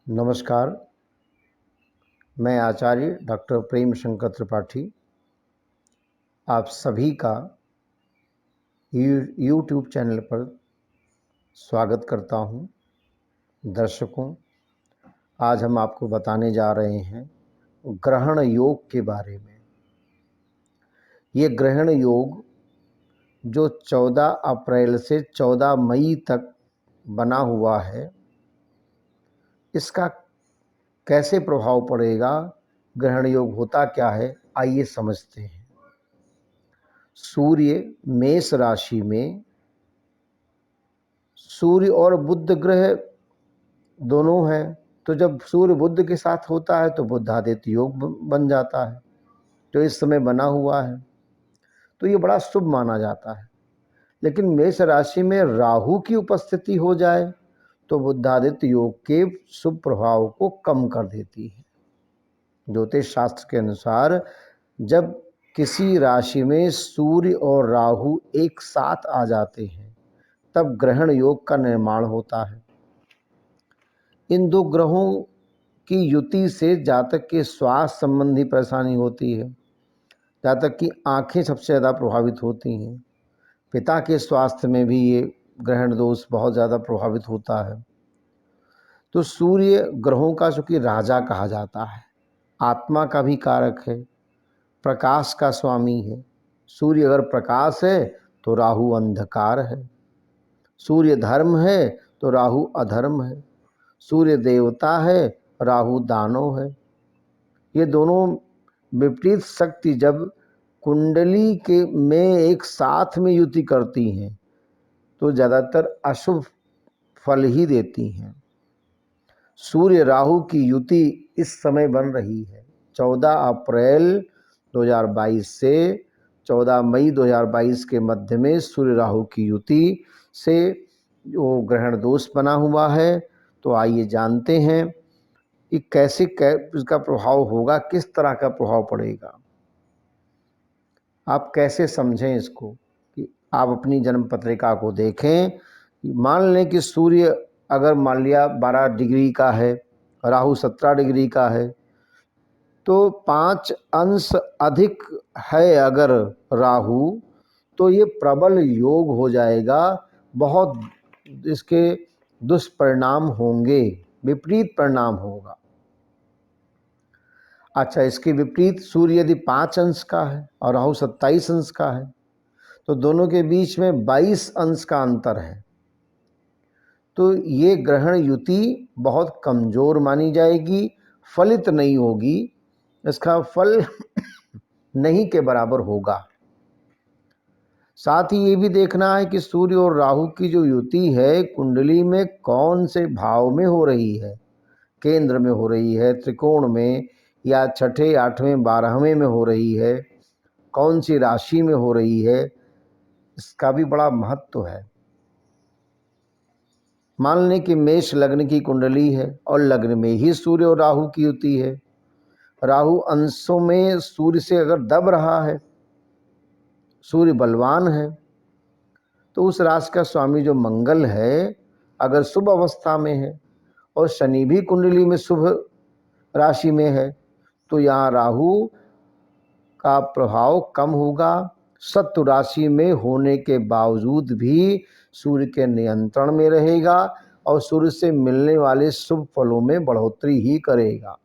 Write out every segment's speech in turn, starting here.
नमस्कार। मैं आचार्य डॉक्टर प्रेम शंकर त्रिपाठी आप सभी का यूट्यूब चैनल पर स्वागत करता हूं। दर्शकों, आज हम आपको बताने जा रहे हैं ग्रहण योग के बारे में। ये ग्रहण योग जो 14 अप्रैल से 14 मई तक बना हुआ है, इसका कैसे प्रभाव पड़ेगा, ग्रहण योग होता क्या है, आइए समझते हैं। सूर्य मेष राशि में, सूर्य और बुध ग्रह दोनों हैं, तो जब सूर्य बुध के साथ होता है तो बुधादित्य योग बन जाता है, जो इस समय बना हुआ है, तो ये बड़ा शुभ माना जाता है। लेकिन मेष राशि में राहु की उपस्थिति हो जाए तो बुधादित्य योग के शुभ प्रभाव को कम कर देती है। ज्योतिष शास्त्र के अनुसार जब किसी राशि में सूर्य और राहु एक साथ आ जाते हैं तब ग्रहण योग का निर्माण होता है। इन दो ग्रहों की युति से जातक के स्वास्थ्य संबंधी परेशानी होती है। जातक की आंखें सबसे ज़्यादा प्रभावित होती हैं। पिता के स्वास्थ्य में भी ये ग्रहण दोष बहुत ज़्यादा प्रभावित होता है। तो सूर्य ग्रहों का चूँकि राजा कहा जाता है, आत्मा का भी कारक है, प्रकाश का स्वामी है। सूर्य अगर प्रकाश है तो राहु अंधकार है। सूर्य धर्म है तो राहु अधर्म है। सूर्य देवता है, राहु दानव है। ये दोनों विपरीत शक्ति जब कुंडली के में एक साथ में युति करती हैं तो ज़्यादातर अशुभ फल ही देती हैं। सूर्य राहु की युति इस समय बन रही है। 14 अप्रैल 2022 से 14 मई 2022 के मध्य में सूर्य राहु की युति से जो ग्रहण दोष बना हुआ है, तो आइए जानते हैं कि कैसे इसका प्रभाव होगा, किस तरह का प्रभाव पड़ेगा। आप कैसे समझें इसको कि आप अपनी जन्म पत्रिका को देखें। मान लें कि सूर्य अगर मान लिया 12 डिग्री का है, राहु 17 डिग्री का है, तो 5 अंश अधिक है अगर राहु, तो ये प्रबल योग हो जाएगा। बहुत इसके दुष्परिणाम होंगे, विपरीत परिणाम होगा। अच्छा, इसके विपरीत सूर्य यदि 5 अंश का है और राहु 27 अंश का है, तो दोनों के बीच में 22 अंश का अंतर है। तो ये ग्रहण युति बहुत कमज़ोर मानी जाएगी, फलित नहीं होगी, इसका फल नहीं के बराबर होगा। साथ ही ये भी देखना है कि सूर्य और राहु की जो युति है कुंडली में कौन से भाव में हो रही है। केंद्र में हो रही है, त्रिकोण में, या छठे, 8वें, 12वें में हो रही है, कौन सी राशि में हो रही है, इसका भी बड़ा महत्व है। मान लें कि मेष लग्न की कुंडली है और लग्न में ही सूर्य और राहु की युति है। राहु अंशों में सूर्य से अगर दब रहा है, सूर्य बलवान है, तो उस राशि का स्वामी जो मंगल है अगर शुभ अवस्था में है और शनि भी कुंडली में शुभ राशि में है, तो यहाँ राहु का प्रभाव कम होगा। शत्रु राशि में होने के बावजूद भी सूर्य के नियंत्रण में रहेगा और सूर्य से मिलने वाले शुभ फलों में बढ़ोतरी ही करेगा।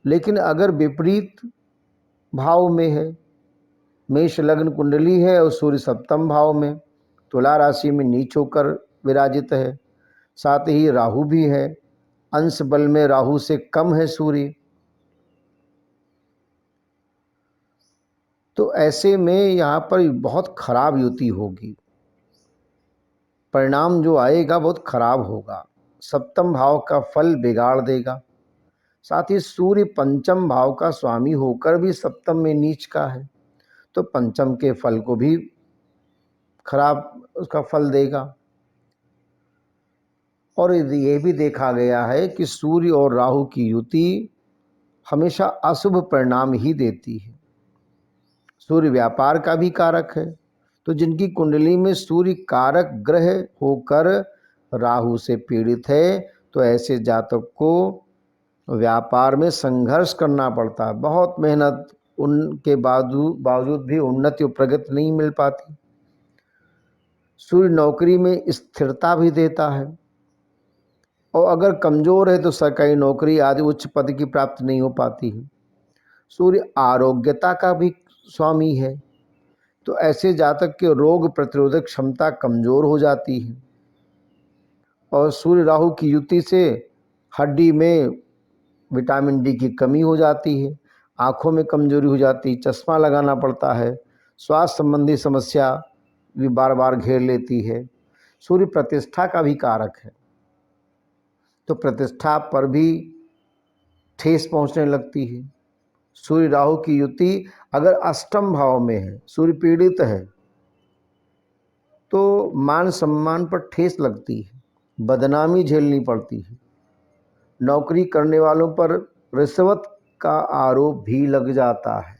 लेकिन अगर विपरीत भाव में है, मेष लग्न कुंडली है और सूर्य सप्तम भाव में, तुला राशि में नीच होकर विराजित है, साथ ही राहु भी है, अंश बल में राहु से कम है सूर्य, तो ऐसे में यहाँ पर बहुत खराब युति होगी। परिणाम जो आएगा बहुत खराब होगा। सप्तम भाव का फल बिगाड़ देगा। साथ ही सूर्य पंचम भाव का स्वामी होकर भी सप्तम में नीच का है, तो पंचम के फल को भी खराब उसका फल देगा। और ये भी देखा गया है कि सूर्य और राहु की युति हमेशा अशुभ परिणाम ही देती है। सूर्य व्यापार का भी कारक है, तो जिनकी कुंडली में सूर्य कारक ग्रह होकर राहु से पीड़ित है, तो ऐसे जातक को व्यापार में संघर्ष करना पड़ता है, बहुत मेहनत, उनके बावजूद भी उन्नति और प्रगति नहीं मिल पाती। सूर्य नौकरी में स्थिरता भी देता है, और अगर कमजोर है तो सरकारी नौकरी आदि उच्च पद की प्राप्ति नहीं हो पाती है। सूर्य आरोग्यता का भी स्वामी है, तो ऐसे जातक के रोग प्रतिरोधक क्षमता कमजोर हो जाती है। और सूर्य राहु की युति से हड्डी में विटामिन डी की कमी हो जाती है, आँखों में कमजोरी हो जाती है, चश्मा लगाना पड़ता है, स्वास्थ्य संबंधी समस्या भी बार बार घेर लेती है। सूर्य प्रतिष्ठा का भी कारक है, तो प्रतिष्ठा पर भी ठेस पहुंचने लगती है। सूर्य राहु की युति अगर अष्टम भाव में है, सूर्य पीड़ित है, तो मान सम्मान पर ठेस लगती है, बदनामी झेलनी पड़ती है, नौकरी करने वालों पर रिश्वत का आरोप भी लग जाता है।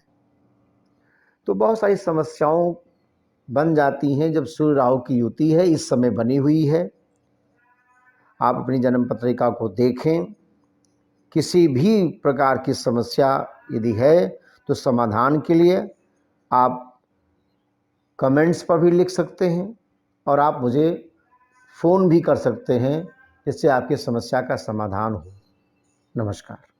तो बहुत सारी समस्याओं बन जाती हैं जब सूर्य राहु की युति है, इस समय बनी हुई है। आप अपनी जन्म पत्रिका को देखें, किसी भी प्रकार की समस्या यदि है तो समाधान के लिए आप कमेंट्स पर भी लिख सकते हैं, और आप मुझे फ़ोन भी कर सकते हैं, जिससे आपकी समस्या का समाधान हो। नमस्कार।